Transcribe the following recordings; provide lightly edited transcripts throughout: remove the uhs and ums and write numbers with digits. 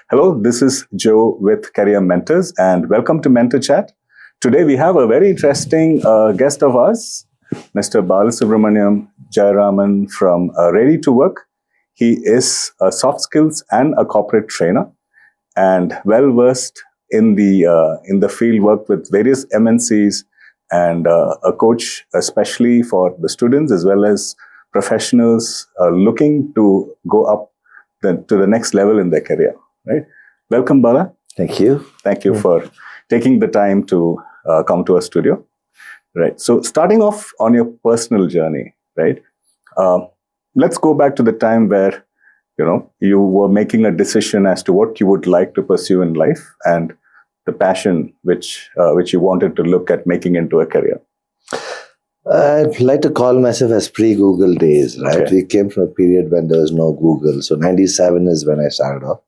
Hello, this is Joe with Career Mentors, and welcome to Mentor Chat. Today we have a very interesting guest of ours, Mr. Balasubramaniam Jayaraman from Ready to Work. He is a soft skills and a corporate trainer, and well versed in the field. Worked with various MNCs and a coach, especially for the students as well as professionals looking to go up to the next level in their career. Right. Welcome, Bala. Thank you. Thank you for taking the time to come to our studio. Right. So, starting off on your personal journey, right? Let's go back to the time where you were making a decision as to what you would like to pursue in life and the passion which you wanted to look at making into a career. I'd like to call myself as pre-Google days, right? Okay. We came from a period when there was no Google. So 97 is when I started off.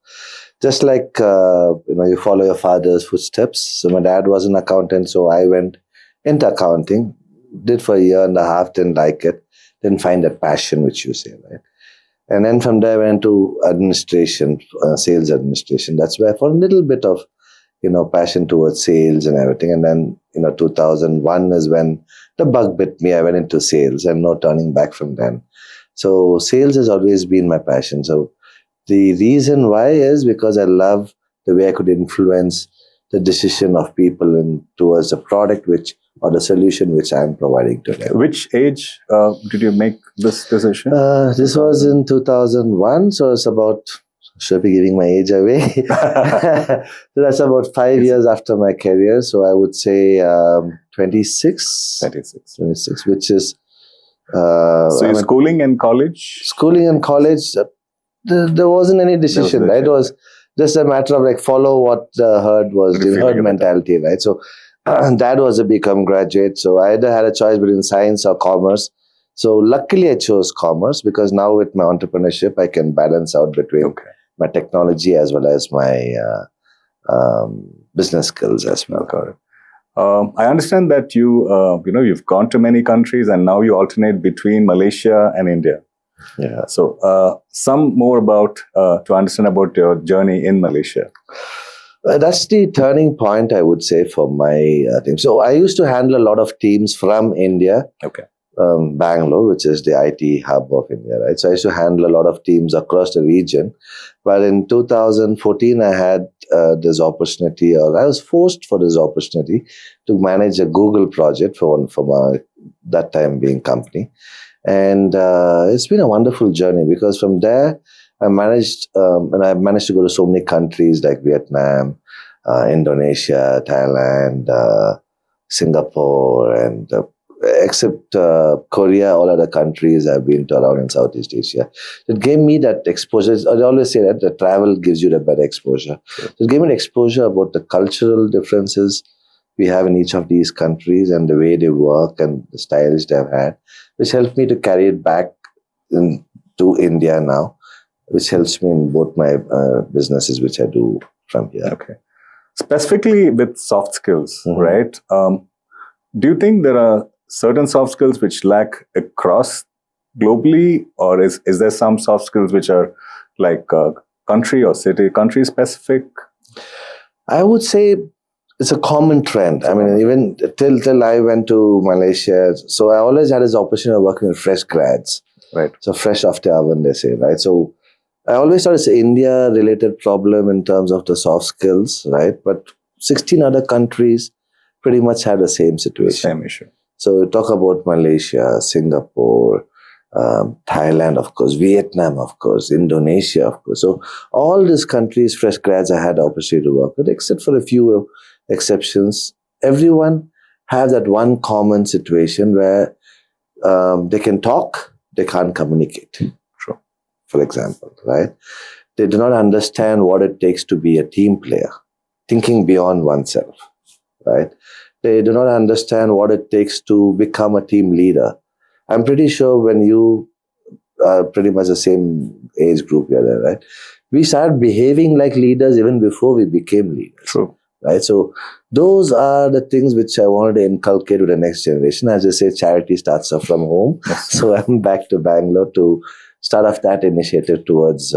Just like, you follow your father's footsteps. So my dad was an accountant, so I went into accounting, did for a year and a half, didn't like it, didn't find that passion, which you say, right? And then from there I went into administration, sales administration. That's where for a little bit of, passion towards sales and everything. And then, 2001 is when the bug bit me. I went into sales and no turning back from then. So sales has always been my passion. So the reason why is because I love the way I could influence the decision of people towards the product or the solution which I'm providing to them. Which age did you make this decision? This was in 2001, so it's about, should I be giving my age away? So that's about 5 years after my career. So I would say 26. 26, which is... so you're schooling and college? Schooling and college, there wasn't any decision, right? It was just a matter of like follow what the herd was, the herd mentality, right? So dad was a BCom graduate, so I either had a choice between science or commerce. So luckily I chose commerce because now with my entrepreneurship, I can balance out between my technology as well as my business skills as well. Got it. I understand that you've gone to many countries and now you alternate between Malaysia and India. Yeah. So some more about to understand about your journey in Malaysia. That's the turning point, I would say, for my team. So I used to handle a lot of teams from India. Okay. Bangalore, which is the IT hub of India, right? So I used to handle a lot of teams across the region. But in 2014, I had this opportunity, or I was forced for this opportunity to manage a Google project for my that time being company. And it's been a wonderful journey because from there, I managed to go to so many countries like Vietnam, Indonesia, Thailand, Singapore, and except Korea, all other countries I've been to around in Southeast Asia. It gave me that exposure. I always say that the travel gives you the better exposure. Sure. It gave me the exposure about the cultural differences we have in each of these countries and the way they work and the styles they've had, which helped me to carry it back to India now, which helps me in both my businesses, which I do from here. Okay. Specifically with soft skills, right? Do you think there are certain soft skills which lack across globally, or is there some soft skills which are like country specific? I would say it's a common trend. I mean, even till I went to Malaysia, so I always had this opportunity of working with fresh grads. Right. So fresh off the oven, they say, right? So I always thought it's an India-related problem in terms of the soft skills, right? But 16 other countries pretty much had the same situation. Same issue. So talk about Malaysia, Singapore, Thailand, of course, Vietnam, of course, Indonesia, of course. So all these countries, fresh grads, I had the opportunity to work with, except for a few exceptions. Everyone have that one common situation where they can talk, they can't communicate. True. For example, right? They do not understand what it takes to be a team player, thinking beyond oneself, right? They do not understand what it takes to become a team leader. I'm pretty sure when you are pretty much the same age group you're there, right? We started behaving like leaders even before we became leaders. True. Right? So those are the things which I wanted to inculcate with the next generation. As I say, charity starts off from home. Yes. So I'm back to Bangalore to start off that initiative towards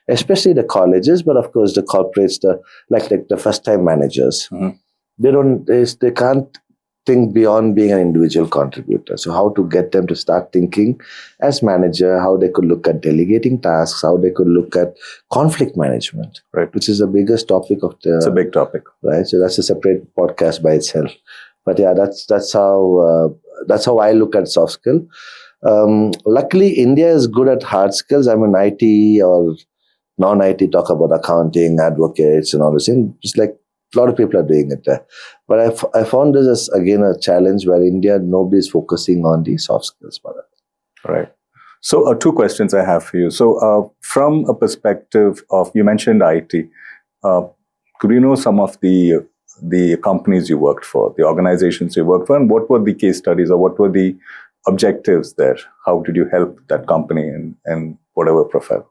especially the colleges, but of course the corporates, like the first-time managers. Mhm. They can't think beyond being an individual contributor. So how to get them to start thinking as manager, how they could look at delegating tasks, how they could look at conflict management, Right. which is the biggest topic of It's a the, big topic. right. So that's a separate podcast by itself. But yeah, that's how I look at soft skill. Luckily, India is good at hard skills. I mean, IT or non-IT talk about accounting, advocates, and all those things. It's like a lot of people are doing it there. But I found this as, again, a challenge where India, nobody's focusing on the soft skills part of it. Right. So, two questions I have for you. So, from a perspective of, you mentioned IT, could you know some of the companies you worked for, the organizations you worked for, and what were the case studies or what were the objectives there? How did you help that company in whatever profile?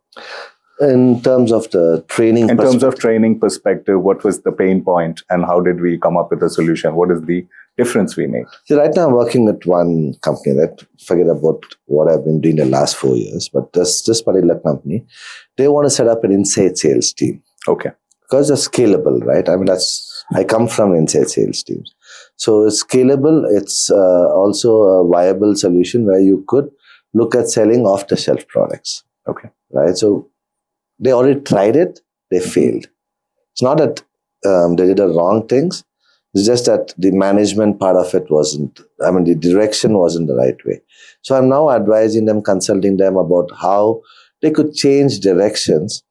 In terms of the training, in terms of training perspective, what was the pain point and how did we come up with a solution? What is the difference we made? See, right now I'm working with one company. Forget about what I've been doing the last 4 years, but this particular company, they want to set up an inside sales team. Okay. Because it's scalable, right? I mean, I come from inside sales teams. So it's scalable. It's also a viable solution where you could look at selling off-the-shelf products. Okay. Right? So they already tried it. They failed. It's not that they did the wrong things. It's just that the management part of it the direction wasn't the right way. So I'm now advising them, consulting them about how they could change directions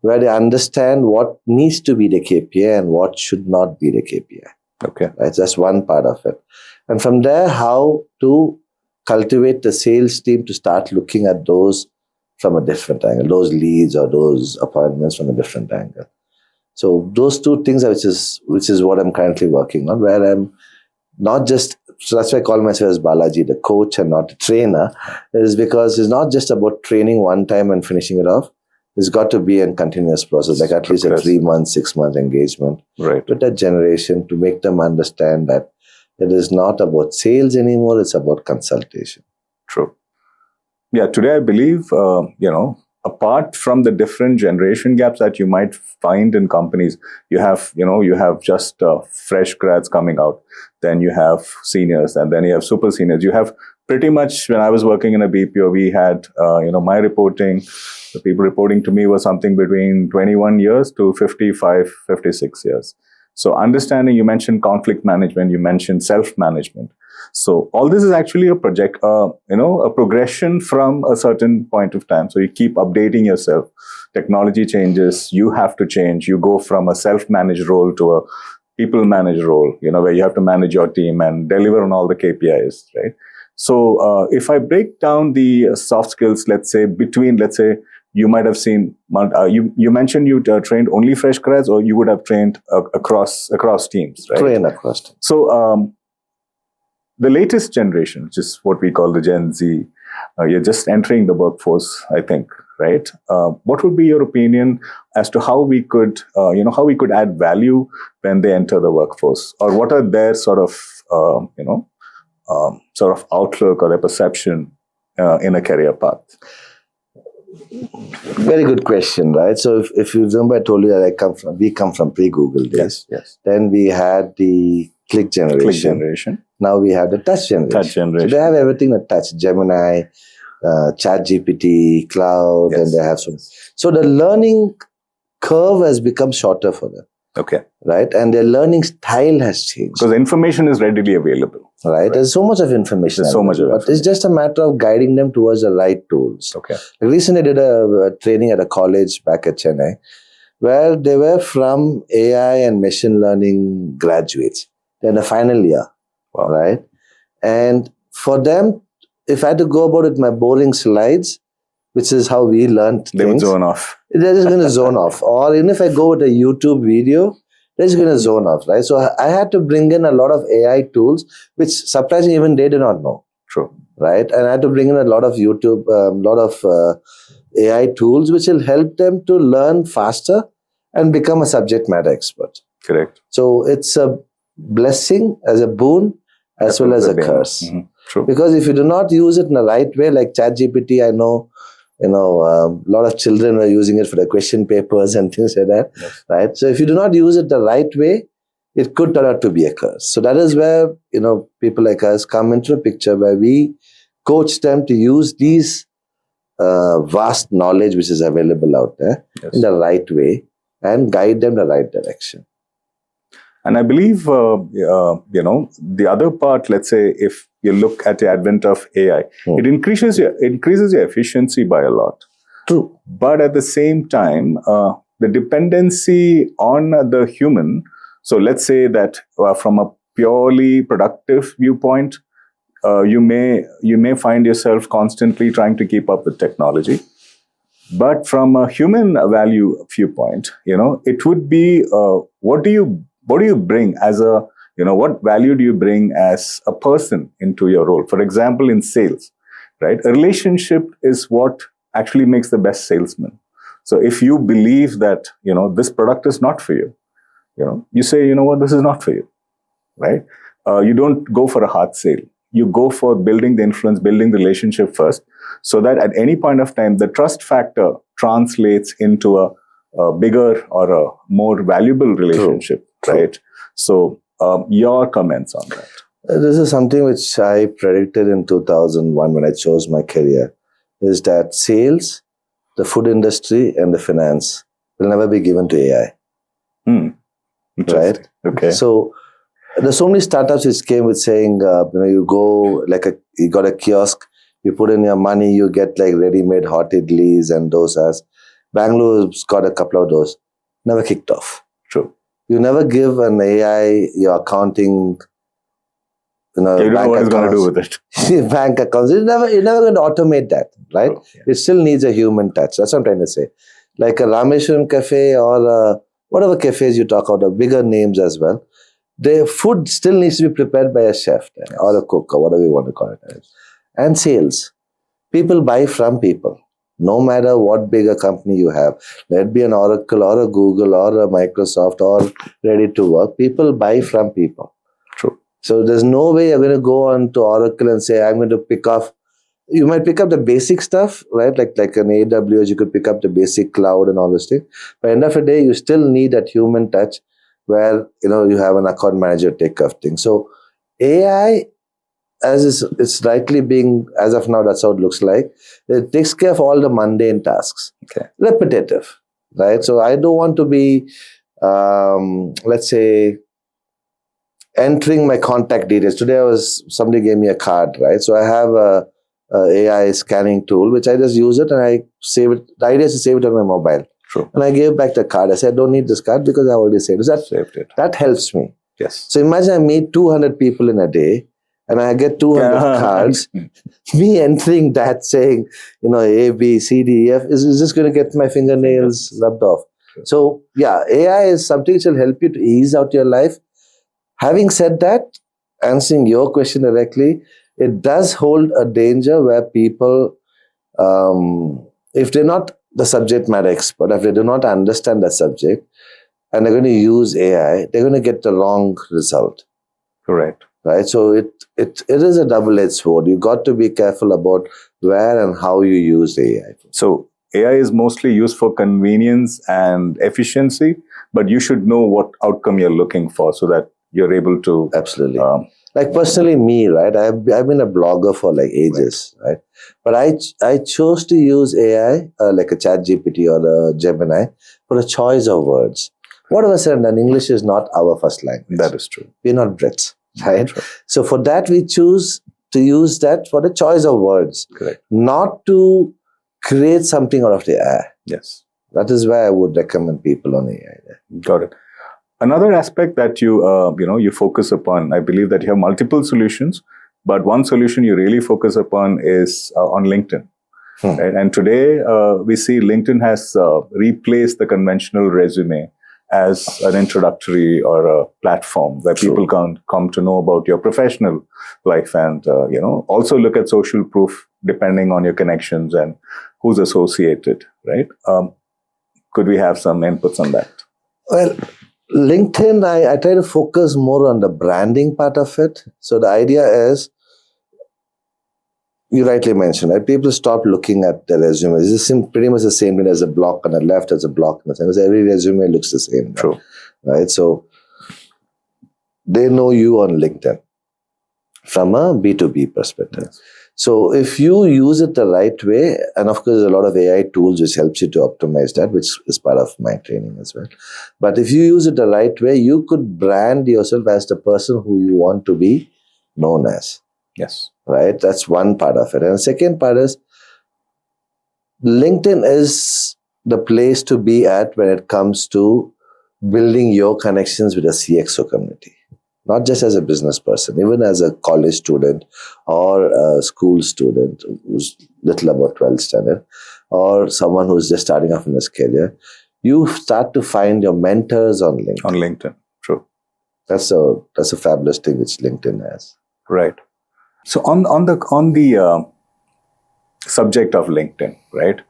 where they understand what needs to be the KPI and what should not be the KPI. Okay. Right? That's one part of it. And from there, how to cultivate the sales team to start looking at those from a different angle, those leads or those appointments from a different angle. So those two things, which is what I'm currently working on, where I'm not just, so that's why I call myself as Balaji the Coach and not a trainer, is because it's not just about training one time and finishing it off. It's got to be a continuous process, like at least a 3 months, 6 month engagement with that generation to make them understand that it is not about sales anymore, it's about consultation. True. Yeah, today I believe, apart from the different generation gaps that you might find in companies, you have just fresh grads coming out, then you have seniors, and then you have super seniors. You have pretty much, when I was working in a BPO, we had, my reporting, the people reporting to me was something between 21 years to 55, 56 years. So understanding, you mentioned conflict management, you mentioned self-management. So all this is actually a progression from a certain point of time. So you keep updating yourself. Technology changes, you have to change. You go from a self-managed role to a people-managed role, where you have to manage your team and deliver on all the KPIs, right? So if I break down the soft skills, let's say you might have seen, you mentioned you trained only fresh grads, or you would have trained across teams, right? Train across teams. So the latest generation, which is what we call the Gen Z, you're just entering the workforce, I think, right? What would be your opinion as to how we could add value when they enter the workforce, or what are their sort of outlook or their perception in a career path? Very good question, right? So if you remember, I told you that we come from pre-Google days. Yes. Then we had the click generation. Now we have the touch generation. So they have everything that touch, Gemini, ChatGPT, cloud, and they have some. So the learning curve has become shorter for them. Okay. Right? And their learning style has changed. Because information is readily available. Right? There's so much of information. But it's just a matter of guiding them towards the right tools. Okay. Recently, I did a training at a college back at Chennai, where they were from AI and machine learning graduates. They're in the final year. Wow. Right? And for them, if I had to go about it with my boring slides, which is how we learned they things, would zone off. They're just going to zone off. Or even if I go with a YouTube video, they're just going to zone off, right? So I had to bring in a lot of AI tools, which surprisingly even they did not know. True. Right? And I had to bring in a lot of YouTube, AI tools, which will help them to learn faster and become a subject matter expert. Correct. So it's a blessing as a boon as well as a curse. Mm-hmm. True. Because if you do not use it in the right way, like ChatGPT, I know, A lot of children are using it for the question papers and things like that, Yes. right? So if you do not use it the right way, it could turn out to be a curse. So that is where, people like us come into the picture, where we coach them to use these vast knowledge which is available out there Yes. in the right way and guide them the right direction. And I believe, the other part, let's say, if you look at the advent of AI, it increases your efficiency by a lot. True. But at the same time, the dependency on the human, so let's say that from a purely productive viewpoint, you may find yourself constantly trying to keep up with technology. But from a human value viewpoint, it would be what do you bring as a, what value do you bring as a person into your role? For example, in sales, right? A relationship is what actually makes the best salesman. So if you believe that, this product is not for you, you say, this is not for you, right? You don't go for a hard sale. You go for building the influence, building the relationship first, so that at any point of time, the trust factor translates into a bigger or a more valuable relationship, True. right? So your comments on that? This is something which I predicted in 2001 when I chose my career, is that sales, the food industry, and the finance will never be given to AI. Right? Okay. So there's so many startups which came with saying, you go you got a kiosk, you put in your money, you get like ready-made hot idlis and dosas. Bangalore's got a couple of those. Never kicked off. True. You never give an AI your accounting, You don't know what it's going to do with it. bank accounts. You're never going to automate that, right? True, yeah. It still needs a human touch. That's what I'm trying to say. Like a Rameshwaram cafe or whatever cafes you talk about, bigger names as well. The food still needs to be prepared by a chef or a cook or whatever you want to call it. And sales. People buy from people. No matter what bigger company you have, let it be an Oracle or a Google or a Microsoft or Ready to Work, people buy from people. True. So there's no way you're going to go on to Oracle and say, I'm going to pick off. You might pick up the basic stuff, right? Like an AWS, you could pick up the basic cloud and all this thing. But at the end of the day, you still need that human touch where, you have an account manager take care of things. So AI, as it's rightly being, as of now, that's how it looks like. It takes care of all the mundane tasks. Okay. Repetitive, right? So I don't want to be, let's say, entering my contact details. Today, somebody gave me a card, right? So I have a AI scanning tool, which I just use it and I save it. The idea is to save it on my mobile. True. And I gave back the card. I said, I don't need this card because I already saved it. Saved it. That helps me. Yes. So imagine I meet 200 people in a day and I get 200 cards. Me entering that saying, A, B, C, D, E, F, is just going to get my fingernails rubbed off. True. So yeah, AI is something which will help you to ease out your life. Having said that, answering your question directly, it does hold a danger where people, if they're not the subject matter expert, if they do not understand the subject, and they're going to use AI, they're going to get the wrong result. Correct. Right? So it is a double-edged sword. You got to be careful about where and how you use AI. So AI is mostly used for convenience and efficiency, but you should know what outcome you're looking for so that you're able to... Absolutely. Like personally me, right? I've been a blogger for like ages, right? But I chose to use AI, like a ChatGPT or a Gemini, for a choice of words. Whatever said and done, English is not our first language. That is true. We're not Brits, right? True. So for that, we choose to use that for the choice of words. Correct. Not to create something out of the air. Yes. That is why I would recommend people on AI. Got it. Another aspect that you focus upon, I believe that you have multiple solutions, but one solution you really focus upon is on LinkedIn. Right? And today we see LinkedIn has replaced the conventional resume as an introductory or a platform where people can come to know about your professional life and also look at social proof depending on your connections and who's associated. Right? Could we have some inputs on that? Well, LinkedIn, I try to focus more on the branding part of it. So the idea is, you rightly mentioned, right? People stop looking at their resume. It's pretty much the same thing as a block on the left, as a block on the center. Every resume looks the same. True. Right? So they know you on LinkedIn from a B2B perspective. Yes. So if you use it the right way, and of course, there's a lot of AI tools which helps you to optimize that, which is part of my training as well. But if you use it the right way, you could brand yourself as the person who you want to be known as. Yes. Right? That's one part of it. And the second part is LinkedIn is the place to be at when it comes to building your connections with the CXO community. Not just as a business person, even as a college student or a school student who's little about 12th standard, or someone who's just starting off in his career, you start to find your mentors on LinkedIn. On LinkedIn. True. That's a fabulous thing which LinkedIn has. Right. So on the subject of LinkedIn, right?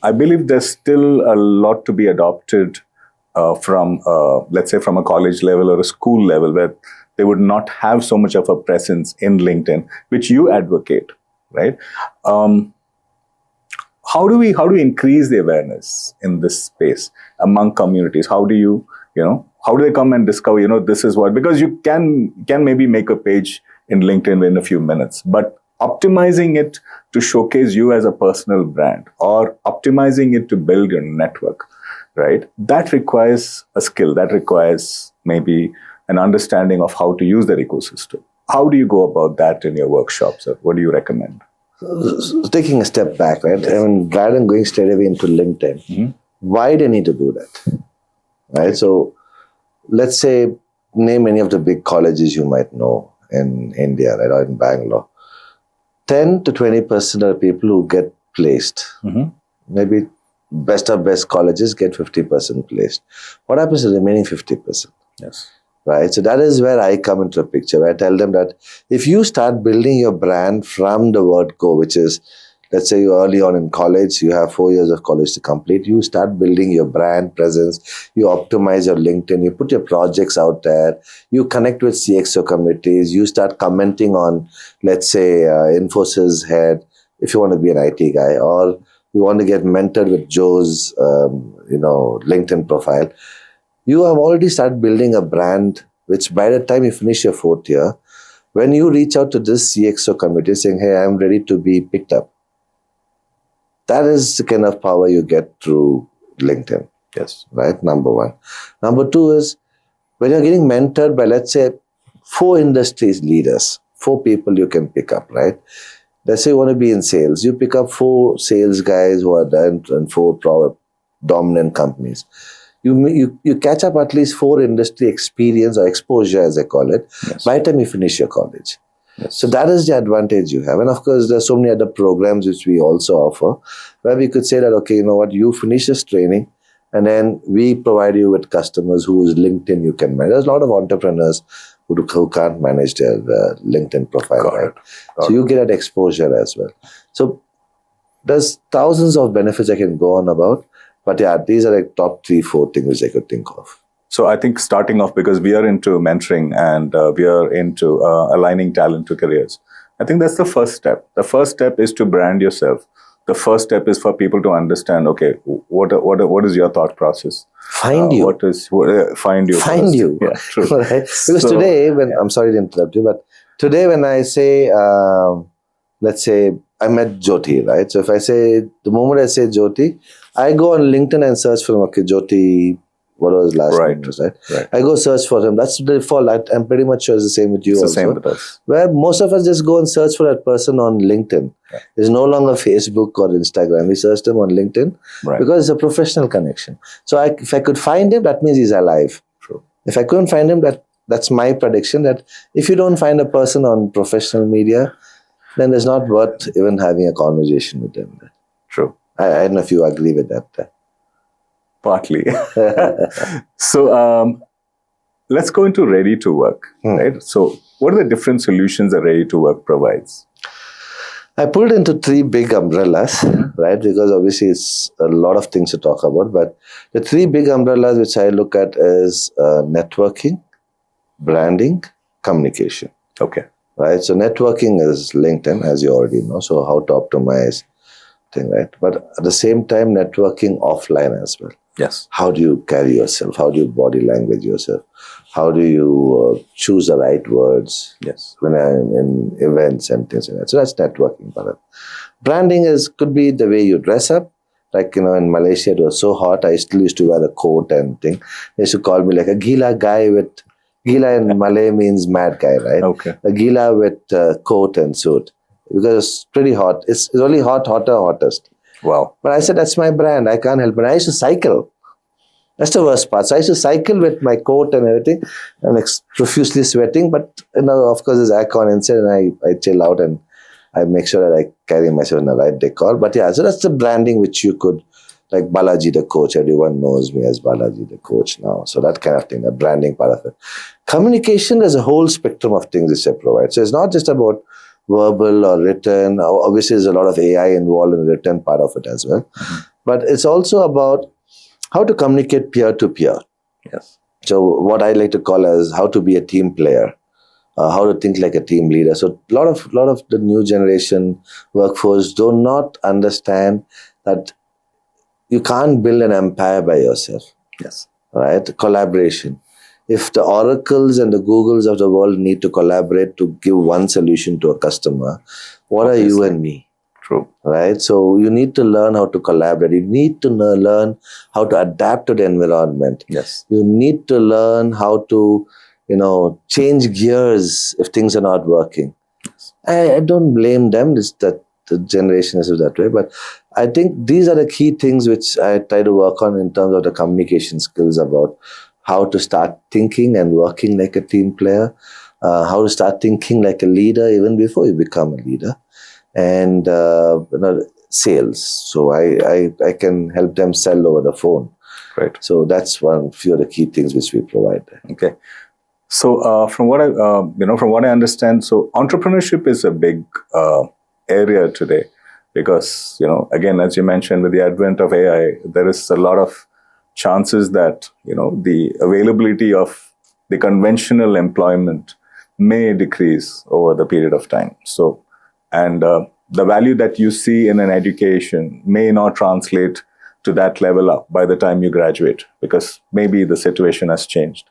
I believe there's still a lot to be adopted from, let's say, from a college level or a school level, where they would not have so much of a presence in LinkedIn, which you advocate, right? How do we increase the awareness in this space among communities? How do how do they come and discover, this is what, because you can maybe make a page in LinkedIn in a few minutes, but optimizing it to showcase you as a personal brand or optimizing it to build your network, right? That requires a skill. That requires maybe an understanding of how to use their ecosystem. How do you go about that in your workshops? Or what do you recommend? So taking a step back, right? I mean, rather than going straight away into LinkedIn, why do you need to do that? Right? So let's say, name any of the big colleges you might know in India, right, or in Bangalore. 10 to 20% of the people who get placed, maybe best of best colleges get 50% placed. What happens to the remaining 50%? Yes. Right? So that is where I come into the picture. Where I tell them that if you start building your brand from the word go, which is, let's say you're early on in college, you have 4 years of college to complete, you start building your brand presence, you optimize your LinkedIn, you put your projects out there, you connect with CXO communities, you start commenting on, let's say, Infosys head, if you want to be an IT guy, or you want to get mentored with Joe's, LinkedIn profile. You have already started building a brand, which by the time you finish your 4th year, when you reach out to this CXO community saying, hey, I'm ready to be picked up, that is the kind of power you get through LinkedIn. Yes. Right? Number one. Number two is when you're getting mentored by, let's say, 4 industry leaders, 4 people you can pick up, right? Let's say you want to be in sales. You pick up 4 sales guys who are there in 4 dominant companies. You catch up at least 4 industry experience or exposure, as I call it, by the time you finish your college. Yes. So that is the advantage you have. And of course, there's so many other programs which we also offer, where we could say that, okay, you know what, you finish this training, and then we provide you with customers whose LinkedIn you can manage. There's a lot of entrepreneurs who can't manage their LinkedIn profile. Right? So you get that exposure as well. So there's thousands of benefits I can go on about. But yeah, these are like top 3-4 things which I could think of. So I think starting off, because we are into mentoring and we are into aligning talent to careers, I think that's the first step. The first step is to brand yourself. The first step is for people to understand, okay, what is your thought process? Find you. Find you. Find you. Yeah, true. Right? Because today, I'm sorry to interrupt you, but today when I say, let's say, I met Jyoti, right? So if I say, the moment I say Jyoti, I go on LinkedIn and search for him, okay, Jyoti, what was his last name, right? I go search for him. That's the default. I'm pretty much sure it's the same with you it's also. The same with us. Where most of us just go and search for that person on LinkedIn. Yeah. It's no longer Facebook or Instagram. We search them on LinkedIn because it's a professional connection. So if I could find him, that means he's alive. True. If I couldn't find him, that's my prediction, that if you don't find a person on professional media, then it's not worth even having a conversation with them. True. I don't know if you agree with that. Partly. So let's go into ready to work, right? So what are the different solutions that ready to work provides? I pulled into 3 big umbrellas, right? Because obviously it's a lot of things to talk about. But the 3 big umbrellas which I look at is networking, branding, communication. Okay. right? So networking is LinkedIn, as you already know. So how to optimize thing, right? But at the same time, networking offline as well. Yes. How do you carry yourself? How do you body language yourself? How do you choose the right words? Yes. When in events and things like that. So that's networking. But branding could be the way you dress up. Like, in Malaysia, it was so hot. I still used to wear a coat and thing. They used to call me like a gila guy with, gila in Malay means mad guy, right? Okay. A gila with coat and suit. Because it's pretty hot. It's only hottest. Wow. But I said, that's my brand. I can't help it. I used to cycle. That's the worst part. So I used to cycle with my coat and everything. I'm like profusely sweating. But, of course, there's aircon inside and I chill out and I make sure that I carry myself in the right decor. But yeah, so that's the branding which you could, like Balaji the Coach. Everyone knows me as Balaji the Coach now. So that kind of thing, the branding part of it. Communication, there's a whole spectrum of things which I provide. So it's not just about verbal or written. Obviously, there's a lot of AI involved in the written part of it as well. Mm-hmm. But it's also about how to communicate peer to peer. Yes. So what I like to call as how to be a team player, how to think like a team leader. So a lot of the new generation workforce do not understand that you can't build an empire by yourself. Yes. Right? Collaboration. If the Oracles and the Googles of the world need to collaborate to give one solution to a customer, what are you and me? True. Right? So you need to learn how to collaborate. You need to learn how to adapt to the environment. Yes. You need to learn how to, change gears if things are not working. Yes. I don't blame them. It's that the generation is that way. But I think these are the key things which I try to work on in terms of the communication skills about how to start thinking and working like a team player, how to start thinking like a leader even before you become a leader. And sales. So I can help them sell over the phone. Right. So that's few of the key things which we provide. Okay. So from what I understand, so entrepreneurship is a big area today because again, as you mentioned, with the advent of AI, there is a lot of chances that the availability of the conventional employment may decrease over the period of time. So. And the value that you see in an education may not translate to that level up by the time you graduate because maybe the situation has changed.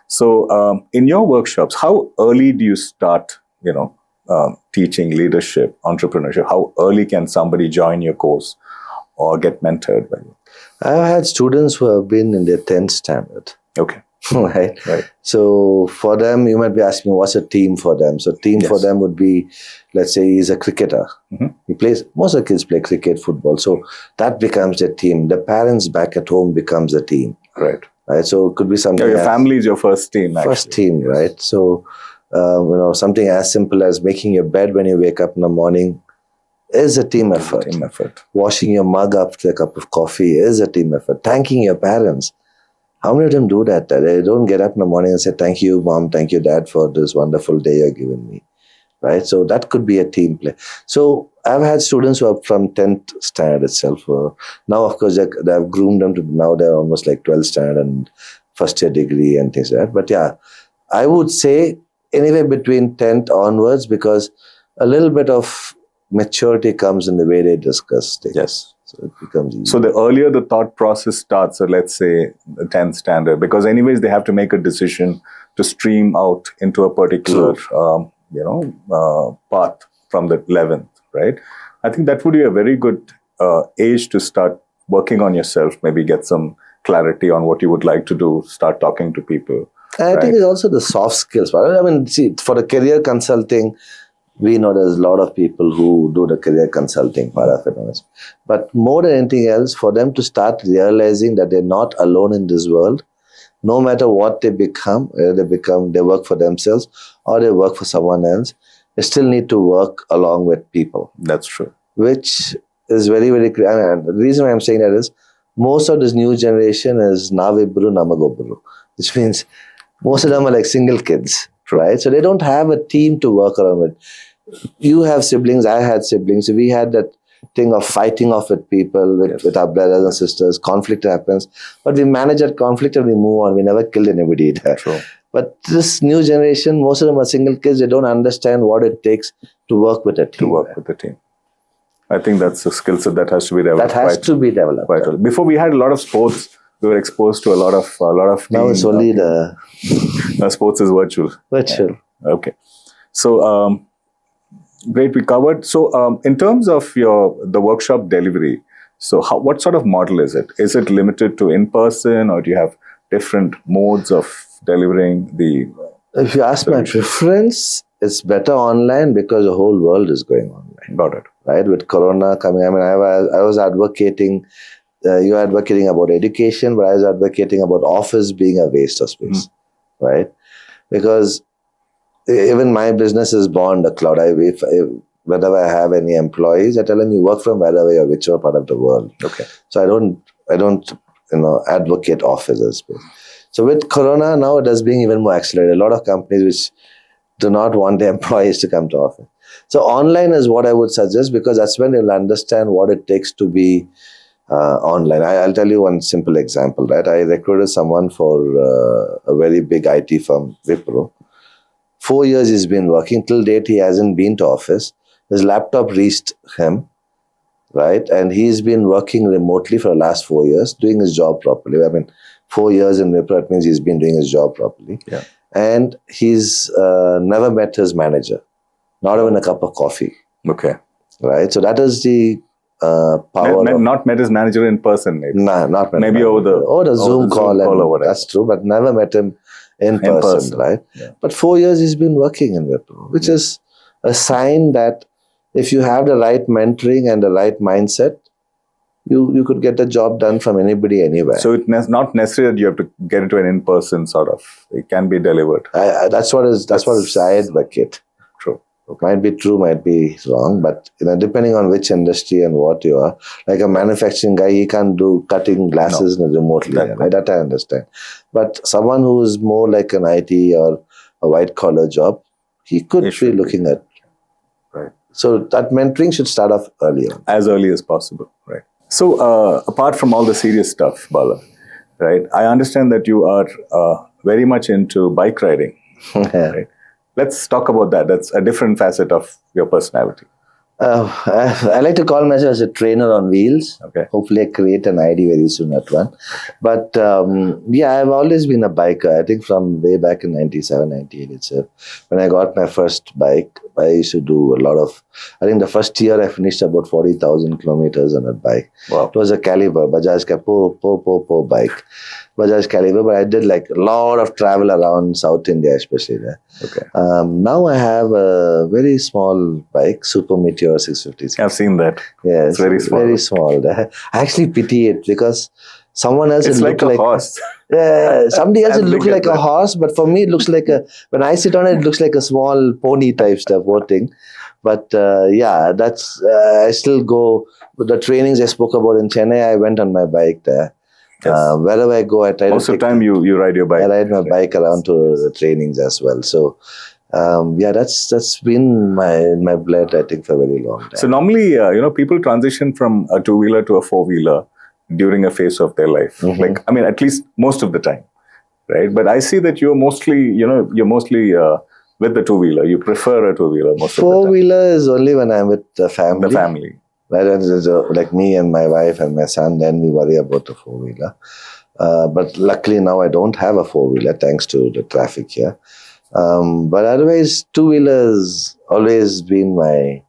So in your workshops, how early do you start, teaching leadership, entrepreneurship? How early can somebody join your course or get mentored by you? I've had students who have been in their 10th standard. Okay. Right. So for them, you might be asking, what's a team for them? So team for them would be, let's say he's a cricketer. Mm-hmm. Most of the kids play cricket, football. So that becomes a team. The parents back at home becomes a team. Right. So it could be something. Your family is your first team. Actually. First team, right? So, something as simple as making your bed when you wake up in the morning is a team effort. Washing your mug after a cup of coffee is a team effort. Thanking your parents. How many of them do that? They don't get up in the morning and say, thank you, mom, thank you, dad, for this wonderful day you've given me. Right? So that could be a team play. So I've had students who are from 10th standard itself. Now, of course, they've groomed them to now they're almost like 12th standard and first year degree and things like that. But yeah, I would say anywhere between 10th onwards because a little bit of maturity comes in the way they discuss things. Yes. So it becomes easy. So the earlier the thought process starts, let's say the 10th standard, because anyways they have to make a decision to stream out into a particular, path from the 11th, right? I think that would be a very good age to start working on yourself, maybe get some clarity on what you would like to do, start talking to people. And I think it's also the soft skills. I mean, see, for the career consulting, we know there's a lot of people who do the career consulting part of it. But more than anything else, for them to start realizing that they're not alone in this world, no matter what they become, they work for themselves or they work for someone else, they still need to work along with people. That's true. Which is very, very clear. And the reason why I'm saying that is most of this new generation is Navibru Namagobru, which means most of them are like single kids, right? So they don't have a team to work around with. You have siblings, I had siblings. We had that thing of fighting off with people, with our brothers and sisters. Conflict happens. But we manage that conflict and we move on. We never killed anybody there. True. But this new generation, most of them are single kids. They don't understand what it takes to work with a team. To work with the team. I think that's a skill set that has to be developed. That has to be developed. Quite well. Before we had a lot of sports, we were exposed to a lot of Now team, it's only the sports is virtual. virtual. Okay. So great, we covered. So in terms of the workshop delivery, so what sort of model is it? Is it limited to in-person, or do you have different modes of delivering the... If you ask my preference, it's better online because the whole world is going online. Got it. Right? With Corona coming, I mean, I was advocating, you're advocating about education, but I was advocating about office being a waste of space. Right? Because even my business is born the cloud. Whenever I have any employees, I tell them you work from wherever you're, whichever part of the world. Okay. So I don't advocate office as space. So with Corona now, it is being even more accelerated. A lot of companies which do not want their employees to come to office. So online is what I would suggest, because that's when you'll understand what it takes to be online. I'll tell you one simple example. Right, I recruited someone for a very big IT firm, Wipro. 4 years he's been working. Till date, he hasn't been to office. His laptop reached him, right? And he's been working remotely for the last 4 years, doing his job properly. I mean, 4 years in Wipro, it means he's been doing his job properly. Yeah. And he's never met his manager, not even a cup of coffee. Okay. Right? So that is the power not met his manager in person, maybe. Nah, not met maybe over the Zoom call or whatever. That's true, but never met him in person, right? Yeah. But 4 years he's been working in Wipro, which is a sign that if you have the right mentoring and the right mindset, you could get the job done from anybody, anywhere. So it's not necessary that you have to get into an in-person sort of. It can be delivered. That's what I advocate. True. Okay. Might be true, might be wrong, but depending on which industry and what you are. Like a manufacturing guy, he can't do cutting glasses remotely. Right? That I understand. But someone who is more like an IT or a white-collar job, he could be looking at. Right. So that mentoring should start off earlier. As early as possible. Right. So apart from all the serious stuff, Bala, right, I understand that you are very much into bike riding. Right? Let's talk about that. That's a different facet of your personality. I like to call myself as a trainer on wheels. Okay. Hopefully I create an ID very soon at one. But I've always been a biker. I think from way back in 97, 98 itself. When I got my first bike, I used to do a lot of, I think the first year I finished about 40,000 kilometers on that bike. Wow. It was a Caliber, Bajaj Po bike. Bajaj Caliber, but I did like a lot of travel around South India, especially there. Okay. Now I have a very small bike, Super Meteor 650. I've seen that. Yeah, it's very small. Very small. I actually pity it because someone else it's like a horse. Somebody else would look like a horse, but for me it looks like when I sit on it, it looks like a small pony type stuff, thing. But that's I still go with the trainings I spoke about in Chennai. I went on my bike there. Yes. Wherever I go, I try most of the time you ride your bike. I ride my bike around to the trainings as well. So that's been my blood, I think, for a very long time. So normally, people transition from a two-wheeler to a four-wheeler during a phase of their life. Mm-hmm. Like, I mean, at least most of the time, right? But I see that you're mostly with the two-wheeler. You prefer a two-wheeler most of the time. Four-wheeler is only when I'm with the family. The family. Right, like me and my wife and my son, then we worry about the four-wheeler. But luckily now I don't have a four-wheeler thanks to the traffic here. But otherwise, two-wheelers always been my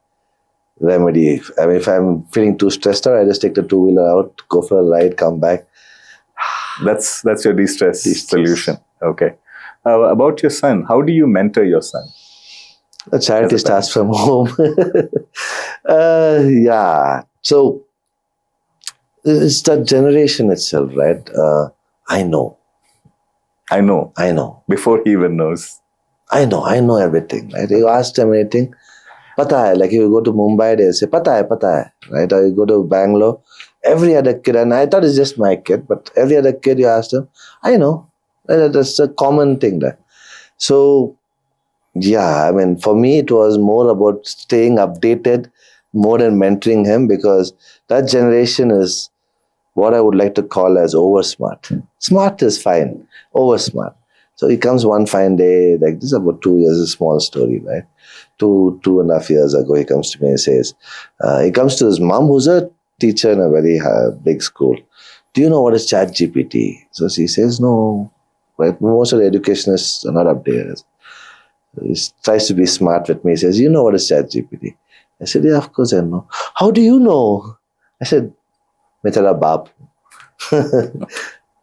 remedy. I mean, if I'm feeling too stressed out, I just take the two-wheeler out, go for a ride, come back. That's your de-stress solution. Okay. About your son, how do you mentor your son? The charity starts from home. So it's that generation itself, right? I know. Before he even knows. I know everything, right? You ask them anything, pata hai. Like you go to Mumbai, they say, pata hai, right? Or you go to Bangalore, every other kid, and I thought it's just my kid, but every other kid you ask them, I know. That's a common thing there. So, I mean, for me, it was more about staying updated more than mentoring him, because that generation is what I would like to call as over smart. Smart is fine, over smart. So he comes one fine day, like this is about 2 years, a small story, right? 2.5 years ago, he comes to me and says, he comes to his mom, who's a teacher in a very big school. Do you know what is Chat GPT? So she says, no, right? Most of the educationists are not updated. He tries to be smart with me. He says, you know what is Chat GPT? I said, yeah, of course I know. How do you know? I said, Mitara Bab.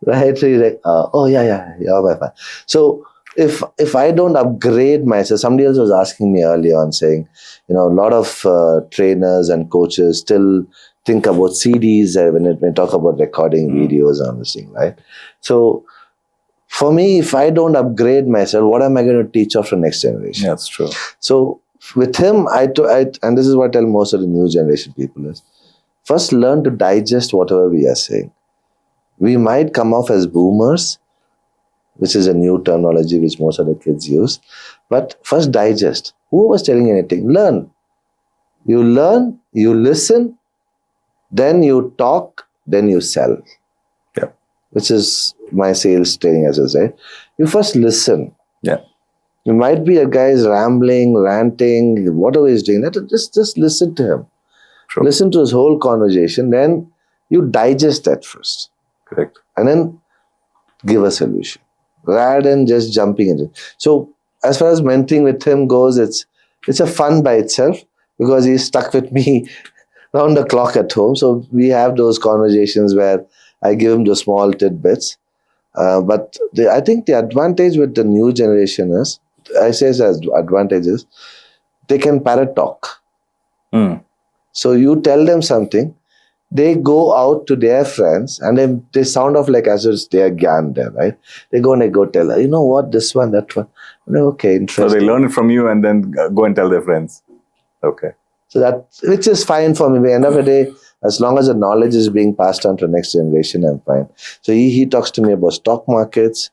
Right? So he's like, oh yeah, my fine. So if I don't upgrade myself, somebody else was asking me earlier on saying, a lot of trainers and coaches still think about CDs when we talk about recording videos and this thing, right? So for me, if I don't upgrade myself, what am I going to teach off to the next generation? Yeah, that's true. So with him, and this is what I tell most of the new generation people is, first learn to digest whatever we are saying. We might come off as boomers, which is a new terminology which most of the kids use. But first digest. Who was telling anything? Learn. You learn, you listen, then you talk, then you sell. Yeah. Which is my sales training, as I say. You first listen. Yeah. You might be a guy's rambling, ranting, whatever he's doing. Just listen to him. True. Listen to his whole conversation. Then you digest that first. Correct. And then give a solution rather than just jumping into it. So as far as mentoring with him goes, it's a fun by itself because he's stuck with me round the clock at home. So we have those conversations where I give him the small tidbits. But I think the advantage with the new generation is, I say as advantages, they can parrot talk. So you tell them something, they go out to their friends and they sound off like as if they are gyan there, right? They go and they go tell her, you know what, this one, that one. Okay, interesting. So they learn it from you and then go and tell their friends. Okay. So that, which is fine for me. At the end of the day, as long as the knowledge is being passed on to the next generation, I'm fine. So he talks to me about stock markets,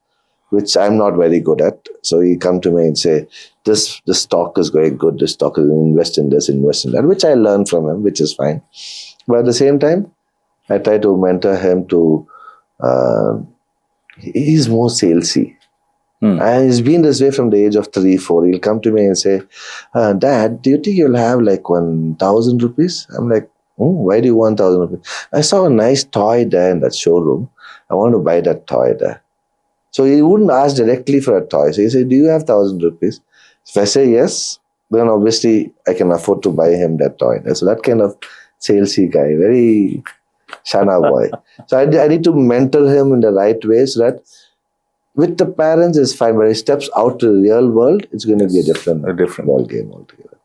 which I'm not very good at. So he come to me and say, this stock is going good, this stock is invest in this, invest in that, which I learn from him, which is fine. But at the same time, I try to mentor him to, he's more salesy. And he's been this way from the age of 3, 4. He'll come to me and say, Dad, do you think you'll have like 1,000 rupees? I'm like, why do you want 1,000 rupees? I saw a nice toy there in that showroom. I want to buy that toy there. So he wouldn't ask directly for a toy. So he said, do you have 1,000 rupees? If I say yes, then obviously I can afford to buy him that toy. So that kind of salesy guy, very shana boy. So I need to mentor him in the right way so that with the parents is fine, but he steps out to the real world, it's going to be a different ball game altogether.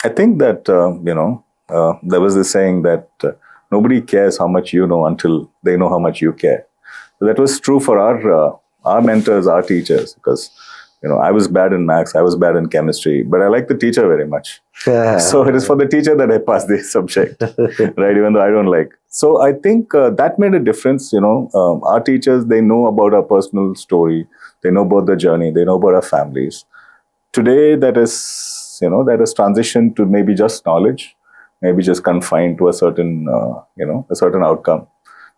I think that, there was this saying that nobody cares how much you know until they know how much you care. So that was true for our mentors, our teachers, because I was bad in maths, I was bad in chemistry, but I like the teacher very much. So it is for the teacher that I pass the subject, right? Even though I don't like. So I think that made a difference. Our teachers, they know about our personal story, they know about the journey, they know about our families. Today, that is transitioned to maybe just knowledge, maybe just confined to a certain, a certain outcome,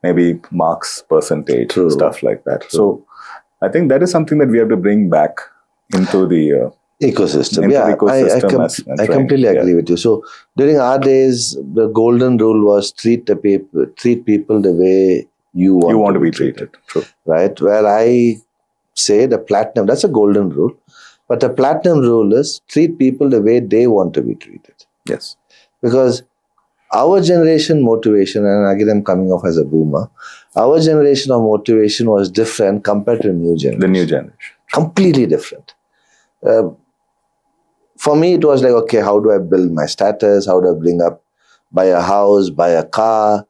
maybe marks, percentage, stuff like that. So I think that is something that we have to bring back into the ecosystem. I completely agree with you. So during our days, the golden rule was treat people the way you want to be treated. True. Right? Where I say the platinum, that's a golden rule. But the platinum rule is treat people the way they want to be treated. Yes. Because our generation motivation, and again I'm coming off as a boomer, our generation of motivation was different compared to the new generation. The new generation. Completely different. For me, it was like, okay, how do I build my status? How do I buy a house, buy a car,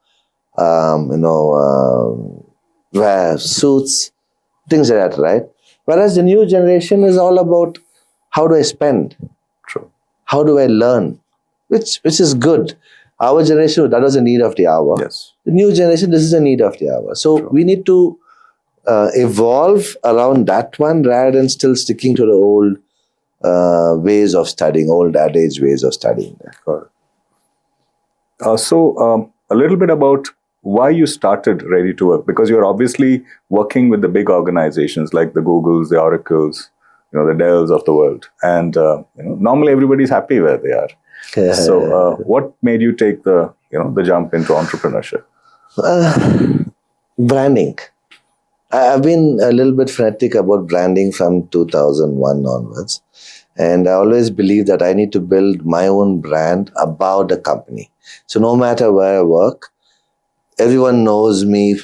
wear suits, things like that, right? Whereas the new generation is all about how do I spend? True. How do I learn? Which is good. Our generation, that was a need of the hour. Yes. The new generation, this is a need of the hour. So we need to evolve around that one rather than still sticking to the old ways of studying, old adage ways of studying. So a little bit about why you started Ready to Work, because you're obviously working with the big organizations like the Googles, the Oracles, the Dells of the world, and normally everybody's happy where they are. So, what made you take the jump into entrepreneurship? Branding. I've been a little bit fanatic about branding from 2001 onwards. And I always believe that I need to build my own brand about the company. So no matter where I work, everyone knows me,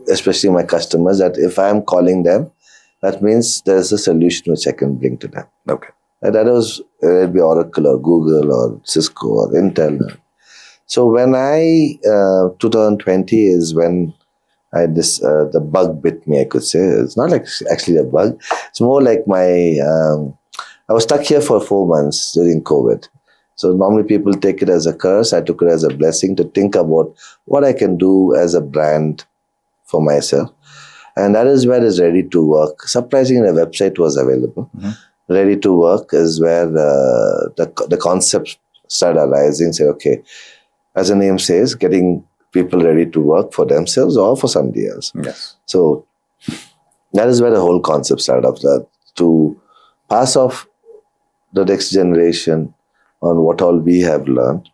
especially my customers, that if I'm calling them, that means there's a solution which I can bring to them. Okay. And that was, it'd be Oracle or Google or Cisco or Intel. So when 2020 is when the bug bit me, I could say. It's not like actually a bug. It's more like I was stuck here for 4 months during COVID. So normally people take it as a curse. I took it as a blessing to think about what I can do as a brand for myself. And that is where is Ready to Work. Surprisingly, a website was available. Mm-hmm. Ready to Work is where the concept started arising. Say, okay, as the name says, getting people ready to work for themselves or for somebody else. Yes. So that is where the whole concept started off, that to pass off the next generation on what all we have learned,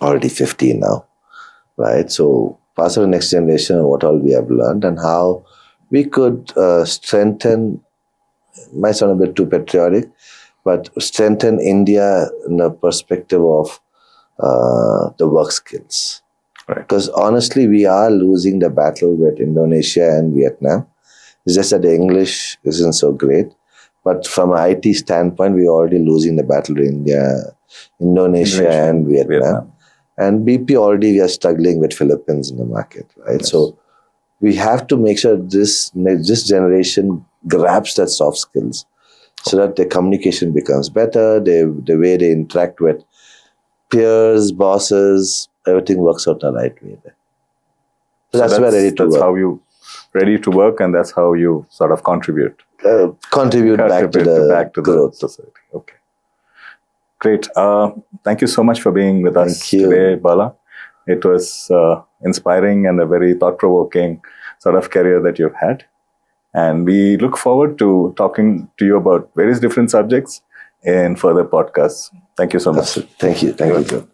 already 15 now, right? So pass on the next generation on what all we have learned and how we could strengthen, might sound a bit too patriotic, but strengthen India in the perspective of the work skills. Right. Because honestly, we are losing the battle with Indonesia and Vietnam. It's just that the English isn't so great. But from an IT standpoint, we're already losing the battle to Indonesia and Vietnam. And BP already we are struggling with Philippines in the market, right? Yes. So we have to make sure this generation grabs that soft skills so that their communication becomes better, the way they interact with peers, bosses, everything works out the right way there. So that's where Ready to Work. That's how you Ready to Work, and that's how you sort of contribute. Contribute back to the society. Okay. Great. Thank you so much for being with us today, Bala. It was inspiring and a very thought-provoking sort of career that you've had. And we look forward to talking to you about various different subjects in further podcasts. Thank you so much. Thank you. Thank you.